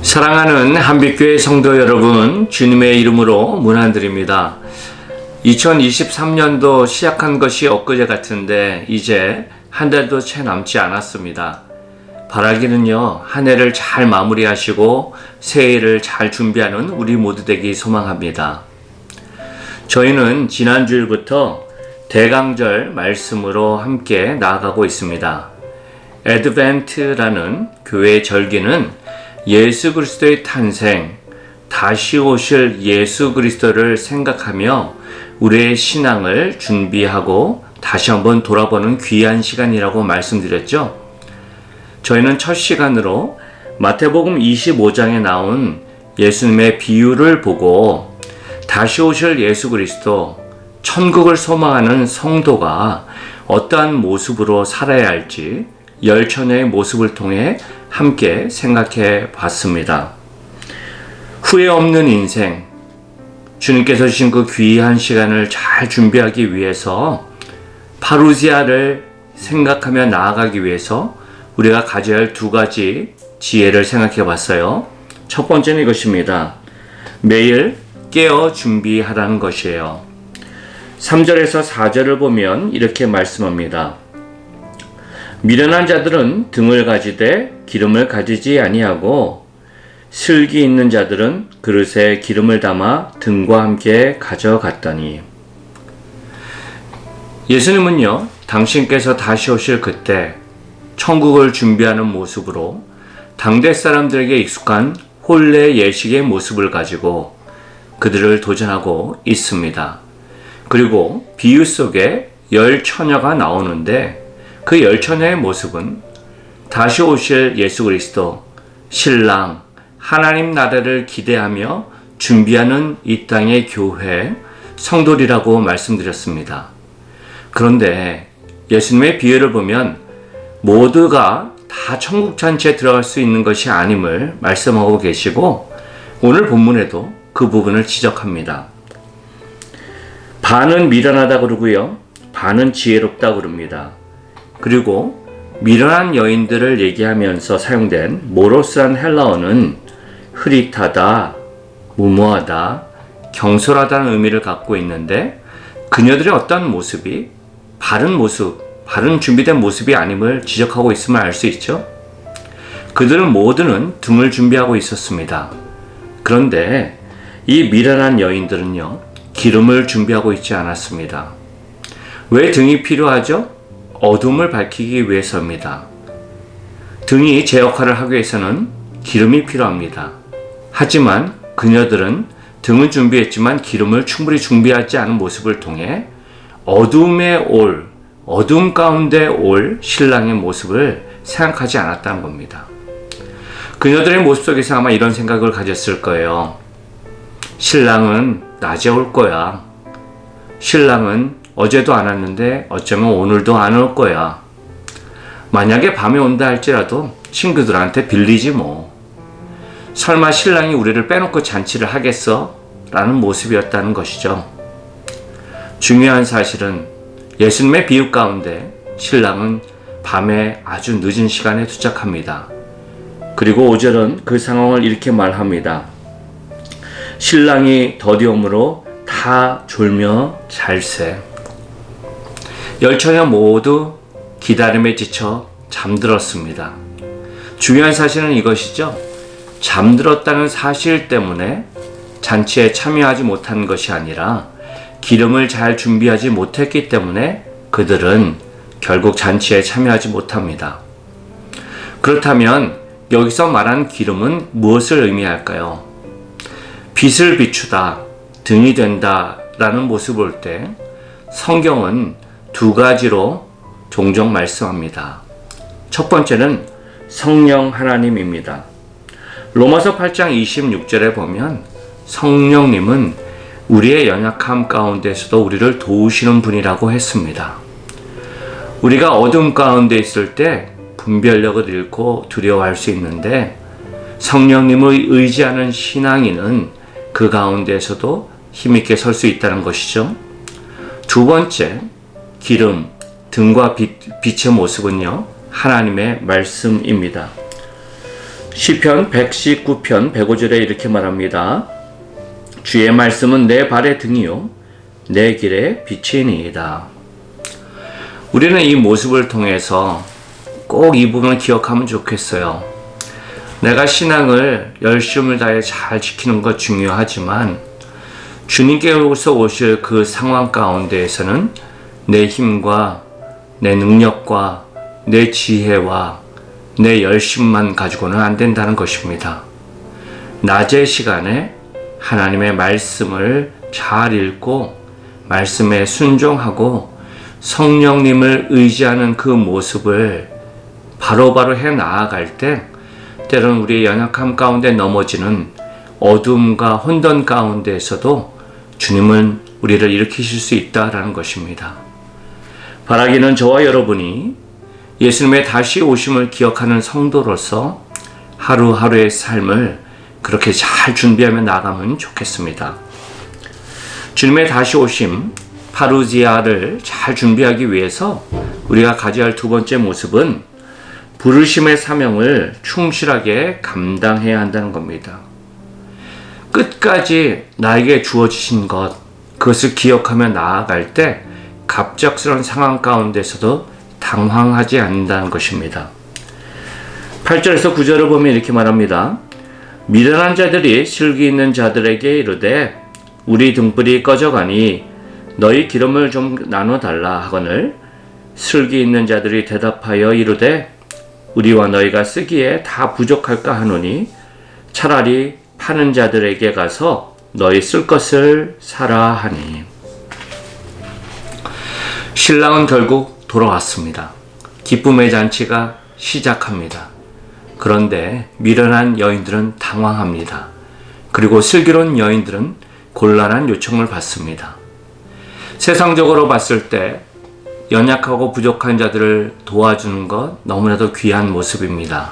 사랑하는 한빛교회 성도 여러분, 주님의 이름으로 문안드립니다. 2023년도 시작한 것이 엊그제 같은데 이제 한 달도 채 남지 않았습니다. 바라기는요, 한 해를 잘 마무리하시고 새해를 잘 준비하는 우리 모두 되기 소망합니다. 저희는 지난주일부터 대강절 말씀으로 함께 나아가고 있습니다. 애드벤트라는 교회의 절기는 예수 그리스도의 탄생, 다시 오실 예수 그리스도를 생각하며 우리의 신앙을 준비하고 다시 한번 돌아보는 귀한 시간이라고 말씀드렸죠. 저희는 첫 시간으로 마태복음 25장에 나온 예수님의 비유를 보고 다시 오실 예수 그리스도, 천국을 소망하는 성도가 어떠한 모습으로 살아야 할지 열처녀의 모습을 통해 함께 생각해 봤습니다. 후회 없는 인생, 주님께서 주신 그 귀한 시간을 잘 준비하기 위해서 파루시아를 생각하며 나아가기 위해서 우리가 가져야 할 두 가지 지혜를 생각해 봤어요. 첫 번째는 이것입니다. 매일 깨어 준비하라는 것이에요. 3절에서 4절을 보면 이렇게 말씀합니다. 미련한 자들은 등을 가지되 기름을 가지지 아니하고 슬기 있는 자들은 그릇에 기름을 담아 등과 함께 가져갔더니. 예수님은요, 당신께서 다시 오실 그때 천국을 준비하는 모습으로 당대 사람들에게 익숙한 혼례 예식의 모습을 가지고 그들을 도전하고 있습니다. 그리고 비유 속에 10처녀가 나오는데 그 10처녀의 모습은 다시 오실 예수 그리스도, 신랑, 하나님 나라를 기대하며 준비하는 이 땅의 교회, 성도리라고 말씀드렸습니다. 그런데 예수님의 비유를 보면 모두가 다 천국 잔치에 들어갈 수 있는 것이 아님을 말씀하고 계시고 오늘 본문에도 그 부분을 지적합니다. 반은 미련하다 그러고요, 반은 지혜롭다 그럽니다. 그리고 미련한 여인들을 얘기하면서 사용된 모로스란 헬라어는 흐릿하다, 무모하다, 경솔하다는 의미를 갖고 있는데 그녀들의 어떤 모습이 바른 모습, 바른 준비된 모습이 아님을 지적하고 있음을 알 수 있죠. 그들은 모두는 등을 준비하고 있었습니다. 그런데 이 미련한 여인들은요, 기름을 준비하고 있지 않았습니다. 왜 등이 필요하죠? 어둠을 밝히기 위해서입니다. 등이 제 역할을 하기 위해서는 기름이 필요합니다. 하지만 그녀들은 등은 준비했지만 기름을 충분히 준비하지 않은 모습을 통해 어둠 가운데 올 신랑의 모습을 생각하지 않았다는 겁니다. 그녀들의 모습 속에서 아마 이런 생각을 가졌을 거예요. 신랑은 낮에 올 거야. 신랑은 어제도 안 왔는데 어쩌면 오늘도 안 올 거야. 만약에 밤에 온다 할지라도 친구들한테 빌리지 뭐. 설마 신랑이 우리를 빼놓고 잔치를 하겠어? 라는 모습이었다는 것이죠. 중요한 사실은 예수님의 비유 가운데 신랑은 밤에 아주 늦은 시간에 도착합니다. 그리고 5절은 그 상황을 이렇게 말합니다. 신랑이 더디옴으로 다 졸며 잘세. 10처녀 모두 기다림에 지쳐 잠들었습니다. 중요한 사실은 이것이죠. 잠들었다는 사실 때문에 잔치에 참여하지 못한 것이 아니라 기름을 잘 준비하지 못했기 때문에 그들은 결국 잔치에 참여하지 못합니다. 그렇다면 여기서 말한 기름은 무엇을 의미할까요? 빛을 비추다, 등이 된다 라는 모습을 볼 때 성경은 두 가지로 종종 말씀합니다. 첫 번째는 성령 하나님입니다. 로마서 8장 26절에 보면 성령님은 우리의 연약함 가운데서도 우리를 도우시는 분이라고 했습니다. 우리가 어둠 가운데 있을 때 분별력을 잃고 두려워할 수 있는데 성령님을 의지하는 신앙인은 그 가운데서도 힘있게 설 수 있다는 것이죠. 두 번째, 기름, 등과 빛의 모습은요, 하나님의 말씀입니다. 시편 119편 105절에 이렇게 말합니다. 주의 말씀은 내 발의 등이요 내 길의 빛이니이다. 우리는 이 모습을 통해서 꼭 이 부분을 기억하면 좋겠어요. 내가 신앙을 열심을 다해 잘 지키는 것 중요하지만 주님께서 오실 그 상황 가운데에서는 내 힘과 내 능력과 내 지혜와 내 열심만 가지고는 안 된다는 것입니다. 낮의 시간에 하나님의 말씀을 잘 읽고 말씀에 순종하고 성령님을 의지하는 그 모습을 바로바로 해 나아갈 때 때로는 우리의 연약함 가운데 넘어지는 어둠과 혼돈 가운데에서도 주님은 우리를 일으키실 수 있다라는 것입니다. 바라기는 저와 여러분이 예수님의 다시 오심을 기억하는 성도로서 하루하루의 삶을 그렇게 잘 준비하며 나가면 좋겠습니다. 주님의 다시 오심 파루지아를 잘 준비하기 위해서 우리가 가져야 할 두 번째 모습은 부르심의 사명을 충실하게 감당해야 한다는 겁니다. 끝까지 나에게 주어지신 것, 그것을 기억하며 나아갈 때 갑작스러운 상황 가운데서도 당황하지 않는다는 것입니다. 8절에서 9절을 보면 이렇게 말합니다. 미련한 자들이 슬기 있는 자들에게 이르되 우리 등불이 꺼져가니 너희 기름을 좀 나눠달라 하거늘 슬기 있는 자들이 대답하여 이르되 우리와 너희가 쓰기에 다 부족할까 하노니 차라리 파는 자들에게 가서 너희 쓸 것을 사라 하니. 신랑은 결국 돌아왔습니다. 기쁨의 잔치가 시작합니다. 그런데 미련한 여인들은 당황합니다. 그리고 슬기로운 여인들은 곤란한 요청을 받습니다. 세상적으로 봤을 때 연약하고 부족한 자들을 도와주는 것 너무나도 귀한 모습입니다.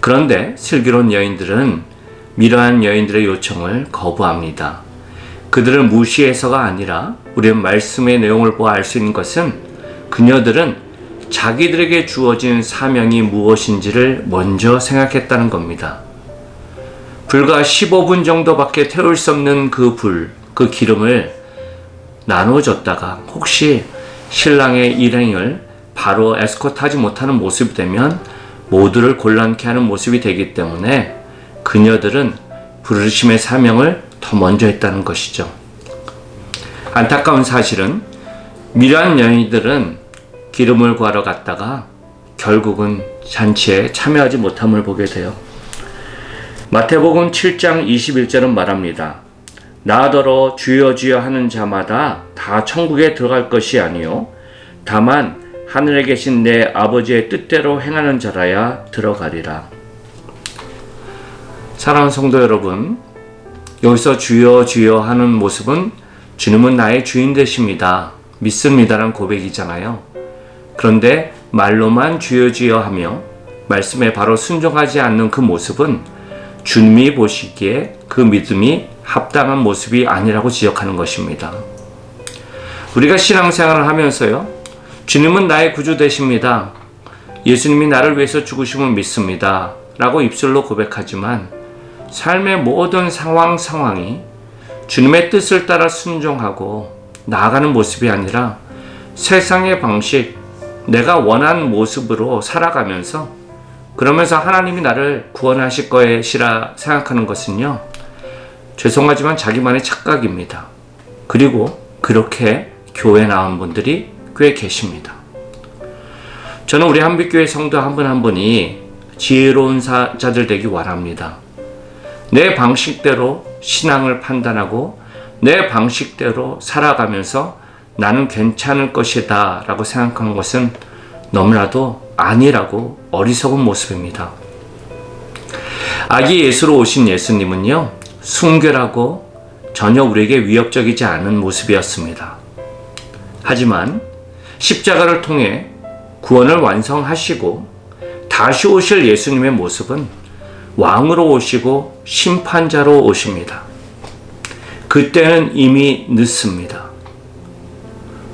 그런데 슬기로운 여인들은 미련한 여인들의 요청을 거부합니다. 그들을 무시해서가 아니라 우리는 말씀의 내용을 보아 알 수 있는 것은 그녀들은 자기들에게 주어진 사명이 무엇인지를 먼저 생각했다는 겁니다. 불과 15분 정도밖에 태울 수 없는 그 그 기름을 나눠줬다가 혹시 신랑의 일행을 바로 에스코트하지 못하는 모습이 되면 모두를 곤란케 하는 모습이 되기 때문에 그녀들은 부르심의 사명을 더 먼저 했다는 것이죠. 안타까운 사실은 미련한 여인들은 기름을 구하러 갔다가 결국은 잔치에 참여하지 못함을 보게 돼요. 마태복음 7장 21절은 말합니다. 나더러 주여 주여 하는 자마다 다 천국에 들어갈 것이 아니요 다만 하늘에 계신 내 아버지의 뜻대로 행하는 자라야 들어가리라. 사랑하는 성도 여러분, 여기서 주여 주여 하는 모습은 주님은 나의 주인 되십니다, 믿습니다라는 고백이잖아요. 그런데 말로만 주여 주여 하며 말씀에 바로 순종하지 않는 그 모습은 주님이 보시기에 그 믿음이 합당한 모습이 아니라고 지적하는 것입니다. 우리가 신앙생활을 하면서요, 주님은 나의 구주 되십니다, 예수님이 나를 위해서 죽으심을 믿습니다 라고 입술로 고백하지만 삶의 모든 상황이 주님의 뜻을 따라 순종하고 나아가는 모습이 아니라 세상의 방식, 내가 원하는 모습으로 살아가면서 그러면서 하나님이 나를 구원하실 것이라 생각하는 것은요, 죄송하지만 자기만의 착각입니다. 그리고 그렇게 교회 나온 분들이 꽤 계십니다. 저는 우리 한빛교회 성도 한 분 한 분이 지혜로운 자들 되기 원합니다. 내 방식대로 신앙을 판단하고 내 방식대로 살아가면서 나는 괜찮을 것이다 라고 생각하는 것은 너무나도 아니라고 어리석은 모습입니다. 아기 예수로 오신 예수님은요, 순결하고 전혀 우리에게 위협적이지 않은 모습이었습니다. 하지만 십자가를 통해 구원을 완성하시고 다시 오실 예수님의 모습은 왕으로 오시고 심판자로 오십니다. 그때는 이미 늦습니다.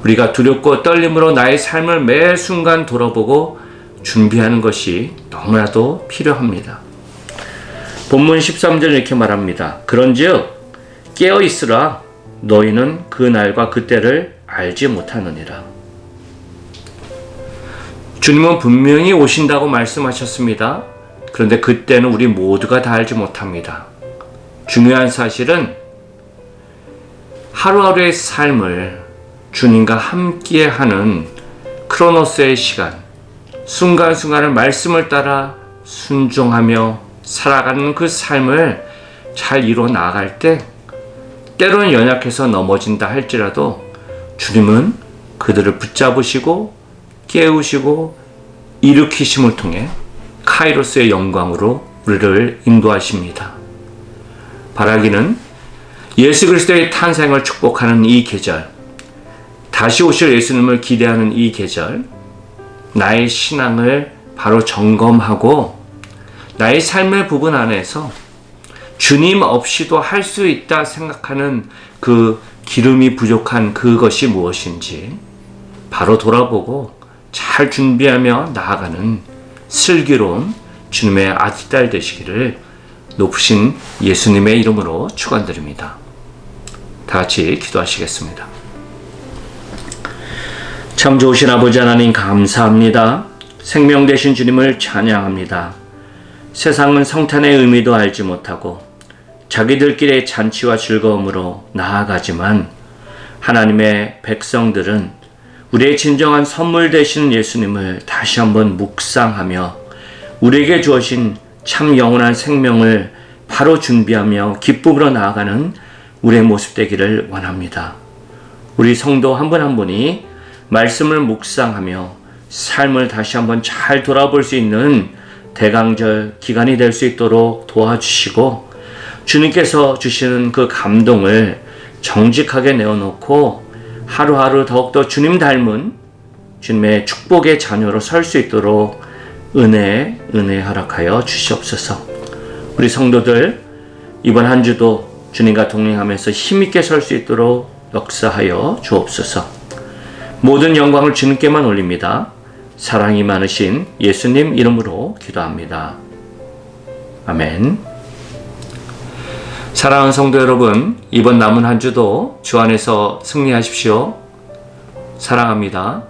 우리가 두렵고 떨림으로 나의 삶을 매 순간 돌아보고 준비하는 것이 너무나도 필요합니다. 본문 13절 이렇게 말합니다. 그런즉 깨어 있으라 너희는 그 날과 그 때를 알지 못하느니라. 주님은 분명히 오신다고 말씀하셨습니다. 그런데 그때는 우리 모두가 다 알지 못합니다. 중요한 사실은 하루하루의 삶을 주님과 함께하는 크로노스의 시간, 순간순간을 말씀을 따라 순종하며 살아가는 그 삶을 잘 이루어 나아갈 때 때로는 연약해서 넘어진다 할지라도 주님은 그들을 붙잡으시고 깨우시고 일으키심을 통해 카이로스의 영광으로 우리를 인도하십니다. 바라기는 예수 그리스도의 탄생을 축복하는 이 계절, 다시 오실 예수님을 기대하는 이 계절, 나의 신앙을 바로 점검하고 나의 삶의 부분 안에서 주님 없이도 할 수 있다 생각하는 그 기름이 부족한 그것이 무엇인지 바로 돌아보고 잘 준비하며 나아가는 슬기로운 주님의 아들딸 되시기를 높으신 예수님의 이름으로 축원드립니다. 다 같이 기도하시겠습니다. 참 좋으신 아버지 하나님 감사합니다. 생명 되신 주님을 찬양합니다. 세상은 성탄의 의미도 알지 못하고 자기들끼리의 잔치와 즐거움으로 나아가지만 하나님의 백성들은 우리의 진정한 선물 되신 예수님을 다시 한번 묵상하며 우리에게 주어진 참 영원한 생명을 바로 준비하며 기쁨으로 나아가는 우리의 모습 되기를 원합니다. 우리 성도 한 분 한 분이 말씀을 묵상하며 삶을 다시 한번 잘 돌아볼 수 있는 대강절 기간이 될 수 있도록 도와주시고 주님께서 주시는 그 감동을 정직하게 내어놓고 하루하루 더욱더 주님 닮은 주님의 축복의 자녀로 설 수 있도록 은혜 허락하여 주시옵소서. 우리 성도들 이번 한 주도 주님과 동행하면서 힘있게 설 수 있도록 역사하여 주옵소서. 모든 영광을 주님께만 올립니다. 사랑이 많으신 예수님 이름으로 기도합니다. 아멘. 사랑하는 성도 여러분, 이번 남은 한 주도 주 안에서 승리하십시오. 사랑합니다.